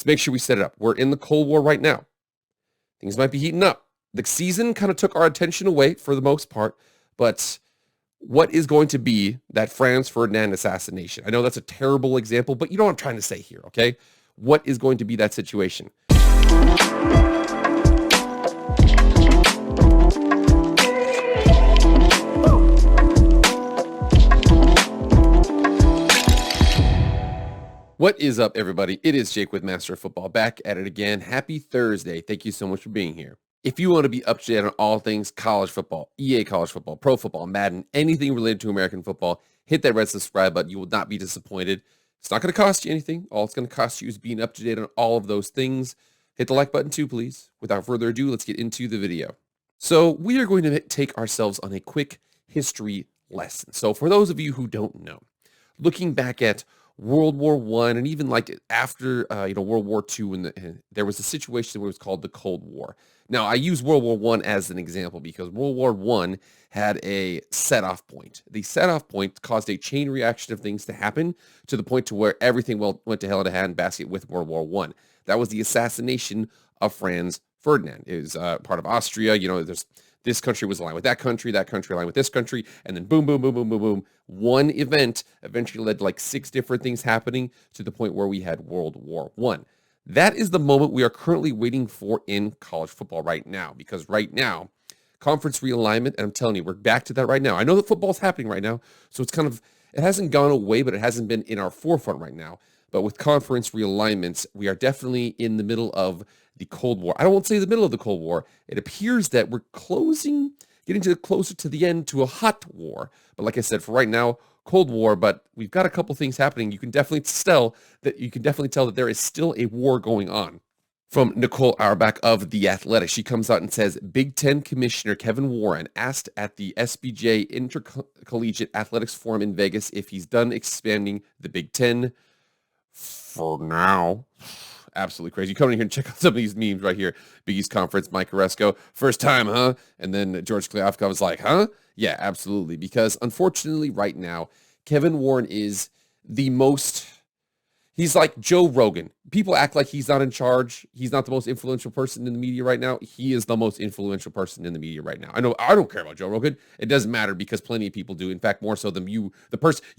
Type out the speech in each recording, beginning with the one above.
let's make sure we set it up. We're in the Cold War right now. Things might be heating up. The season kind of took our attention away for the most part, but what is going to be that Franz Ferdinand assassination? I know that's a terrible example, but you know what I'm trying to say here, okay? What is going to be that situation? What is up, everybody? It is Jake with Master of Football, back at it again. Happy Thursday. Thank you so much for being here. If you want to be up to date on all things college football, EA college football, pro football, Madden, anything related to American football, hit that red subscribe button. You will not be disappointed. It's not going to cost you anything. All it's going to cost you is being up to date on all of those things. Hit the like button too, please. Without further ado, let's get into the video. So we are going to take ourselves on a quick history lesson. So for those of you who don't know, looking back at World War One, and even like after World War Two, and there was a situation where it was called the Cold War. Now, I use World War One as an example because World War One had a set-off point. The set-off point caused a chain reaction of things to happen to the point to where everything went to hell in a handbasket with World War One. That was the assassination of Franz Ferdinand. It was part of Austria. You know, this country was aligned with that country aligned with this country, and then boom, boom, boom, boom, boom, boom. One event eventually led to like 6 different things happening to the point where we had World War One. That is the moment we are currently waiting for in college football right now, because right now, conference realignment, and I'm telling you, we're back to that right now. I know that football's happening right now, so it's kind of, it hasn't gone away, but it hasn't been in our forefront right now. But with conference realignments, we are definitely in the middle of the Cold War. I don't want to say the middle of the Cold War. It appears that we're getting closer to the end to a hot war. But like I said, for right now, Cold War, but we've got a couple things happening. You can definitely tell that there is still a war going on. From Nicole Auerbach of The Athletic, she comes out and says, Big Ten Commissioner Kevin Warren asked at the SBJ Intercollegiate Athletics Forum in Vegas if he's done expanding the Big Ten. For now. Absolutely crazy. You come in here and check out some of these memes right here. Big East Conference, Mike Oresco, first time, huh? And then George Kliavkoff was like, huh? Yeah, absolutely. Because unfortunately right now, Kevin Warren is he's like Joe Rogan. People act like he's not in charge. He's not the most influential person in the media right now. He is the most influential person in the media right now. I know I don't care about Joe Rogan. It doesn't matter because plenty of people do. In fact, more so than you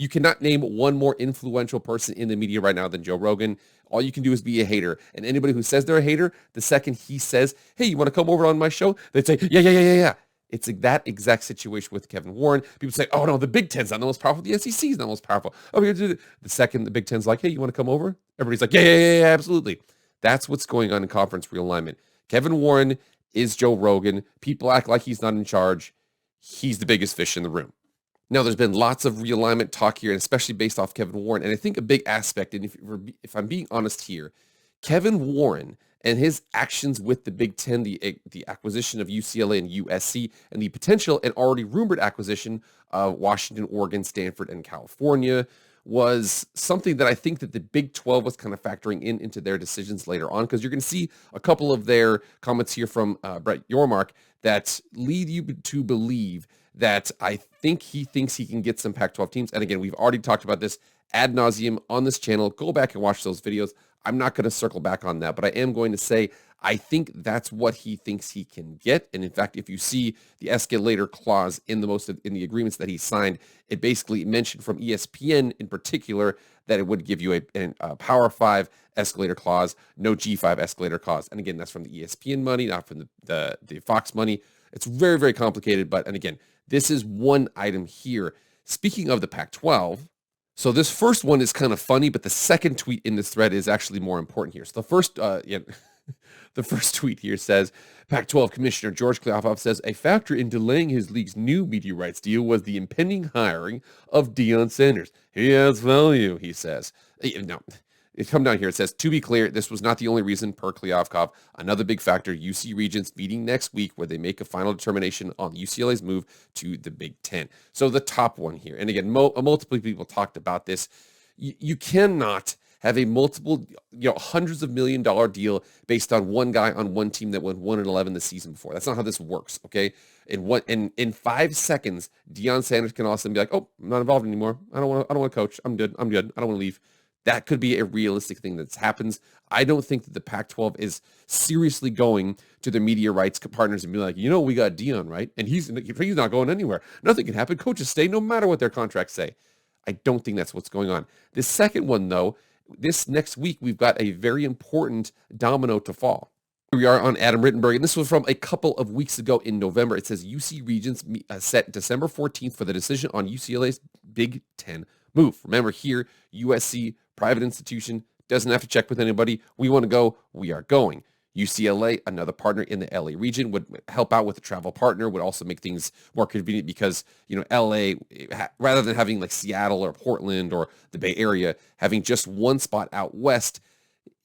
cannot name one more influential person in the media right now than Joe Rogan. All you can do is be a hater. And anybody who says they're a hater, the second he says, hey, you want to come over on my show? They'd say, yeah. It's that exact situation with Kevin Warren. People say, oh, no, the Big Ten's not the most powerful. The SEC is not the most powerful. Oh, the second the Big Ten's like, hey, you want to come over? Everybody's like, yeah, absolutely. That's what's going on in conference realignment. Kevin Warren is Joe Rogan. People act like he's not in charge. He's the biggest fish in the room. Now, there's been lots of realignment talk here, and especially based off Kevin Warren. And I think a big aspect, and if I'm being honest here, Kevin Warren and his actions with the Big Ten, the acquisition of UCLA and USC, and the potential and already rumored acquisition of Washington, Oregon, Stanford, and California was something that I think that the Big 12 was kind of factoring into their decisions later on, because you're going to see a couple of their comments here from Brett Yormark that lead you to believe that I think he thinks he can get some Pac-12 teams. And again, we've already talked about this ad nauseum on this channel. Go back and watch those videos. I'm not going to circle back on that, but I am going to say I think that's what he thinks he can get. And in fact, if you see the escalator clause in the agreements that he signed, it basically mentioned from ESPN in particular that it would give you a Power 5 escalator clause, no G5 escalator clause. And again, that's from the ESPN money, not from the Fox money. It's very, very complicated. And again, this is one item here. Speaking of the Pac-12, so this first one is kind of funny, but the second tweet in this thread is actually more important here. So the first, the first tweet here says, Pac-12 Commissioner George Kliavkoff says a factor in delaying his league's new media rights deal was the impending hiring of Deion Sanders. He adds value, he says. Now, it come down here. It says, to be clear, this was not the only reason per Kliavkoff. Another big factor, UC Regents meeting next week where they make a final determination on UCLA's move to the Big Ten. So the top one here, and again, multiple people talked about this. You cannot have a multiple, hundreds of $1 million deal based on one guy on one team that went 1-11 the season before. That's not how this works, okay? In 5 seconds, Deion Sanders can also be like, oh, I'm not involved anymore. I don't want to coach. I'm good. I don't want to leave. That could be a realistic thing that happens. I don't think that the Pac-12 is seriously going to their media rights partners and be like, we got Dion, right? And he's not going anywhere. Nothing can happen. Coaches stay no matter what their contracts say. I don't think that's what's going on. The second one, though, this next week, we've got a very important domino to fall. Here we are on Adam Rittenberg, and this was from a couple of weeks ago in November. It says UC Regents set December 14th for the decision on UCLA's Big Ten move. Remember here, USC, private institution, doesn't have to check with anybody. We want to go, we are going. UCLA, another partner in the LA region, would help out with a travel partner, would also make things more convenient because, LA, rather than having like Seattle or Portland or the Bay Area, having just one spot out west,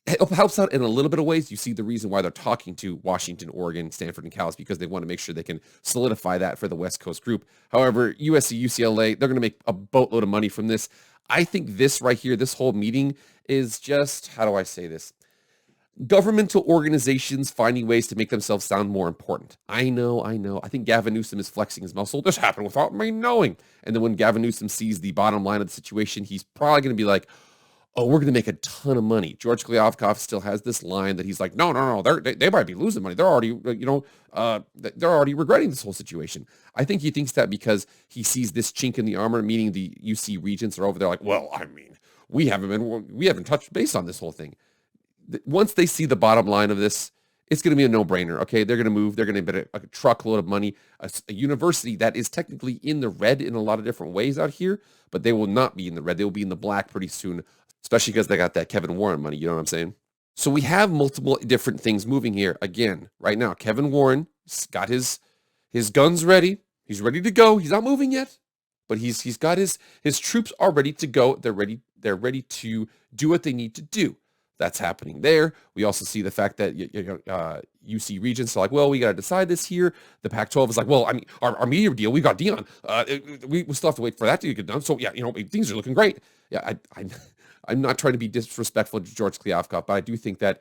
it helps out in a little bit of ways. You see the reason why they're talking to Washington, Oregon, Stanford, and Cal is because they want to make sure they can solidify that for the West Coast group. However, USC, UCLA, they're going to make a boatload of money from this. I think this right here, this whole meeting is just, how do I say this? Governmental organizations finding ways to make themselves sound more important. I know. I think Gavin Newsom is flexing his muscle. This happened without me knowing. And then when Gavin Newsom sees the bottom line of the situation, he's probably going to be like, oh, we're going to make a ton of money. George Kliavkoff still has this line that he's like, no, they might be losing money. They're already, they're already regretting this whole situation. I think he thinks that because he sees this chink in the armor, meaning the UC Regents are over there like, well, I mean, we haven't touched base on this whole thing. Once they see the bottom line of this, it's going to be a no-brainer, okay? They're going to move. They're going to get a truckload of money. A university that is technically in the red in a lot of different ways out here, but they will not be in the red. They will be in the black pretty soon, especially because they got that Kevin Warren money. You know what I'm saying? So we have multiple different things moving here. Again, right now, Kevin Warren got his guns ready. He's ready to go. He's not moving yet, but he's got his troops are ready to go. They're ready to do what they need to do. That's happening there. We also see the fact that UC Regents are like, well, we got to decide this here. The Pac-12 is like, well, I mean, our media deal, we got Dion. We still have to wait for that to get done. So yeah, things are looking great. Yeah, I'm not trying to be disrespectful to George Kliavkoff, but I do think that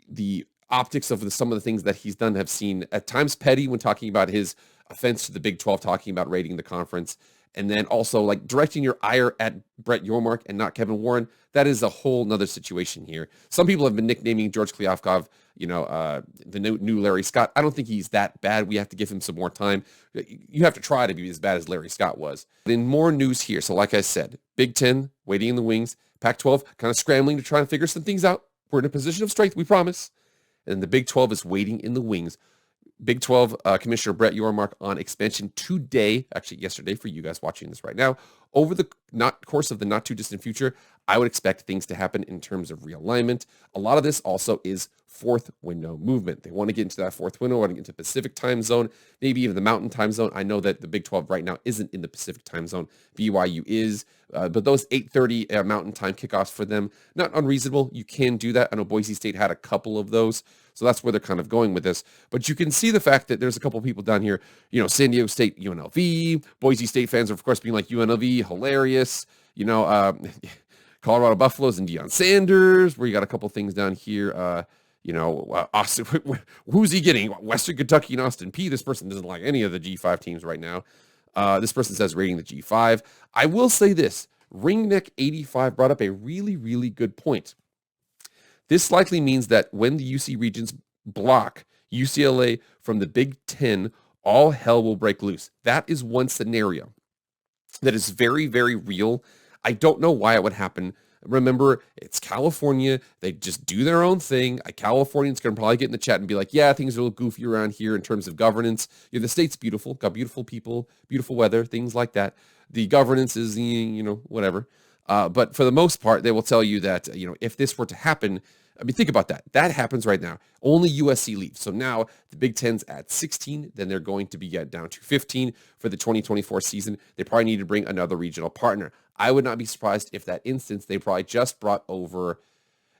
the optics of some of the things that he's done have seemed at times petty when talking about his offense to the Big 12, talking about rating the conference. And then also like directing your ire at Brett Yormark and not Kevin Warren. That is a whole nother situation here. Some people have been nicknaming George Kliavkoff, the new Larry Scott. I don't think he's that bad. We have to give him some more time. You have to try to be as bad as Larry Scott was. Then more news here. So like I said, Big 10 waiting in the wings. Pac-12 kind of scrambling to try and figure some things out. We're in a position of strength, we promise. And the Big 12 is waiting in the wings. Big 12 Commissioner Brett Yormark on expansion today, actually yesterday for you guys watching this right now. Over the course of the not too distant future, I would expect things to happen in terms of realignment. A lot of this also is fourth window movement. They want to get into that fourth window, want to get into Pacific time zone, maybe even the Mountain time zone. I know that the Big 12 right now isn't in the Pacific time zone. BYU is, but those 8:30 Mountain time kickoffs for them, not unreasonable. You can do that. I know Boise State had a couple of those. So that's where they're kind of going with this. But you can see the fact that there's a couple of people down here, San Diego State, UNLV, Boise State fans are, of course, being like UNLV, hilarious, Colorado Buffaloes and Deion Sanders, where you got a couple things down here. Austin, who's he getting? Western Kentucky and Austin P. This person doesn't like any of the G5 teams right now. This person says rating the G5. I will say this, Ringneck85 brought up a really, really good point. This likely means that when the UC Regents block UCLA from the Big 10, all hell will break loose. That is one scenario that is very, very real. I don't know why it would happen. Remember, it's California. They just do their own thing. A Californian's going to probably get in the chat and be like, yeah, things are a little goofy around here in terms of governance. The state's beautiful, got beautiful people, beautiful weather, things like that. The governance is, whatever. But for the most part, they will tell you that, if this were to happen, I mean, think about that. That happens right now. Only USC leaves. So now the Big Ten's at 16. Then they're going to be down to 15 for the 2024 season. They probably need to bring another regional partner. I would not be surprised if that instance, they probably just brought over,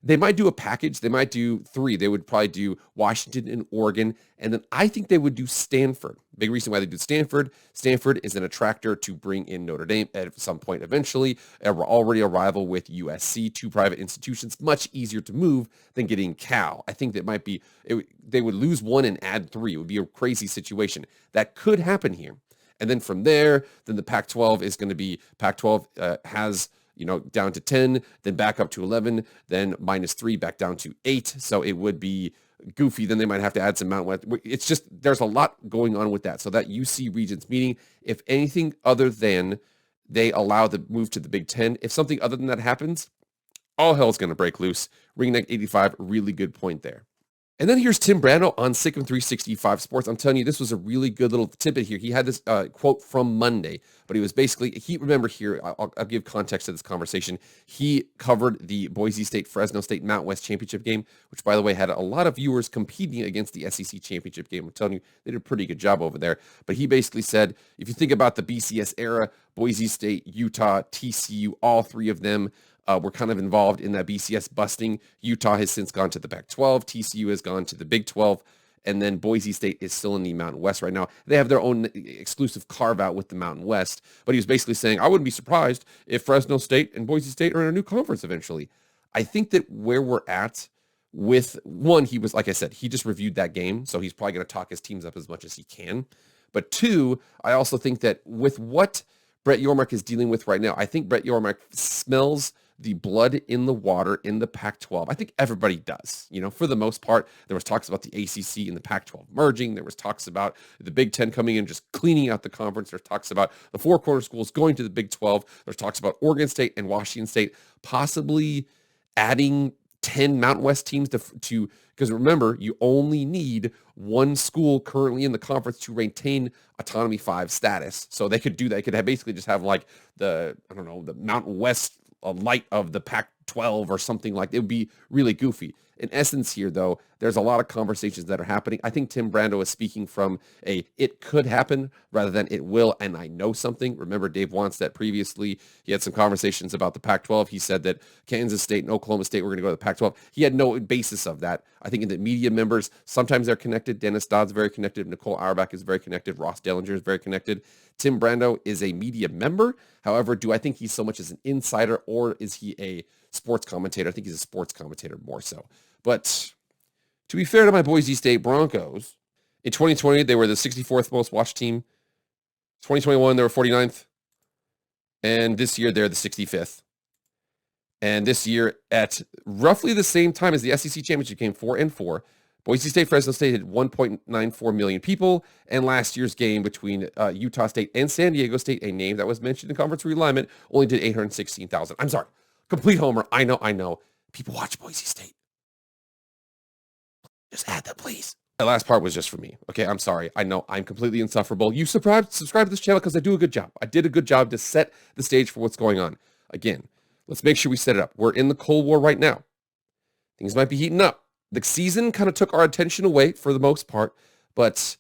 they might do a package. They might do 3. They would probably do Washington and Oregon. And then I think they would do Stanford. Big reason why they do Stanford. Stanford is an attractor to bring in Notre Dame at some point eventually. We're already a rival with USC, 2 private institutions, much easier to move than getting Cal. I think that might be, they would lose 1 and add 3. It would be a crazy situation. That could happen here. And then from there, then the Pac-12 is going to be, Pac-12 has down to 10, then back up to 11, then -3 back down to 8. So it would be goofy. Then they might have to add some Mountain West. It's just, there's a lot going on with that. So that UC Regents meeting, if anything other than they allow the move to the Big Ten, if something other than that happens, all hell's going to break loose. Ringneck 85, really good point there. And then here's Tim Brando on Sikkim 365 Sports. I'm telling you, this was a really good little tidbit here. He had this quote from Monday, but he was basically, remember here, I'll give context to this conversation. He covered the Boise State, Fresno State, Mountain West Championship game, which, by the way, had a lot of viewers competing against the SEC Championship game. I'm telling you, they did a pretty good job over there. But he basically said, if you think about the BCS era, Boise State, Utah, TCU, all three of them were kind of involved in that BCS busting. Utah has since gone to the Pac-12. TCU has gone to the Big 12. And then Boise State is still in the Mountain West right now. They have their own exclusive carve-out with the Mountain West. But he was basically saying, I wouldn't be surprised if Fresno State and Boise State are in a new conference eventually. I think that where we're at with, one, he was, like I said, he just reviewed that game. So he's probably going to talk his teams up as much as he can. But two, I also think that with what Brett Yormark is dealing with right now, I think Brett Yormark smells the blood in the water in the Pac-12. I think everybody does. For the most part, there was talks about the ACC and the Pac-12 merging. There was talks about the Big Ten coming in, just cleaning out the conference. There's talks about the Four Corner schools going to the Big 12. There's talks about Oregon State and Washington State possibly adding 10 Mountain West teams to because remember, you only need one school currently in the conference to retain Autonomy 5 status. So they could do that. They could basically just have like the Mountain West light of the Pac-12 or something like that. It would be really goofy. In essence here, though, there's a lot of conversations that are happening. I think Tim Brando is speaking from it could happen rather than it will, and I know something. Remember, Dave Wannstedt previously, he had some conversations about the Pac-12. He said that Kansas State and Oklahoma State were going to go to the Pac-12. He had no basis of that. I think in the media members, sometimes they're connected. Dennis Dodd's very connected. Nicole Auerbach is very connected. Ross Dellinger is very connected. Tim Brando is a media member. However, do I think he's so much as an insider, or is he a sports commentator? I think he's a sports commentator more so. But to be fair to my Boise State Broncos, in 2020, they were the 64th most watched team. 2021, they were 49th. And this year, they're the 65th. And this year, at roughly the same time as the SEC Championship game, 4-4, Boise State, Fresno State had 1.94 million people. And last year's game between Utah State and San Diego State, a name that was mentioned in Conference Realignment, only did 816,000. I'm sorry. Complete homer. I know. People watch Boise State. Just add that, please. The last part was just for me. Okay, I'm sorry. I know I'm completely insufferable. You subscribe to this channel because I do a good job. I did a good job to set the stage for what's going on. Again, let's make sure we set it up. We're in the Cold War right now. Things might be heating up. The season kind of took our attention away for the most part, but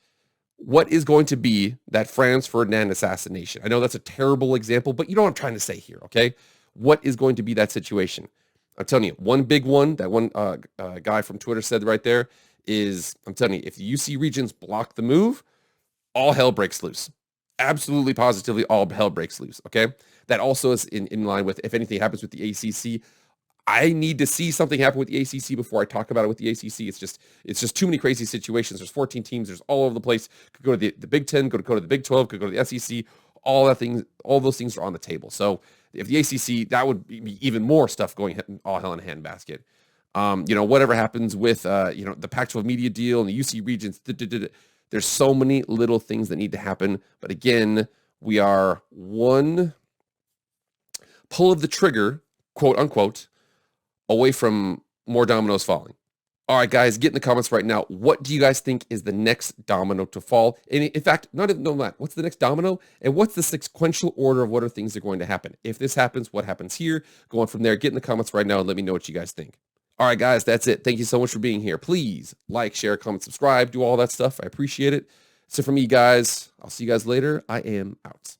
what is going to be that Franz Ferdinand assassination? I know that's a terrible example, but you know what I'm trying to say here, okay? What is going to be that situation? I'm telling you, one big one, that one guy from Twitter said right there is, I'm telling you, if the UC Regents block the move, all hell breaks loose. Absolutely, positively, all hell breaks loose, okay? That also is in line with, if anything happens with the ACC, I need to see something happen with the ACC before I talk about it with the ACC. It's just too many crazy situations. There's 14 teams. There's all over the place. Could go to the Big 10, go to the Big 12, could go to the SEC. All those things are on the table. So if the ACC, that would be even more stuff going all hell in a handbasket. Whatever happens with the Pac-12 media deal and the UC Regents, there's so many little things that need to happen. But again, we are one pull of the trigger, quote unquote, away from more dominoes falling. All right, guys, get in the comments right now. What do you guys think is the next domino to fall? And in fact, not even know that. What's the next domino? And what's the sequential order of what are things that are going to happen? If this happens, what happens here? Go on from there. Get in the comments right now and let me know what you guys think. All right, guys, that's it. Thank you so much for being here. Please like, share, comment, subscribe, do all that stuff. I appreciate it. So for me, guys, I'll see you guys later. I am out.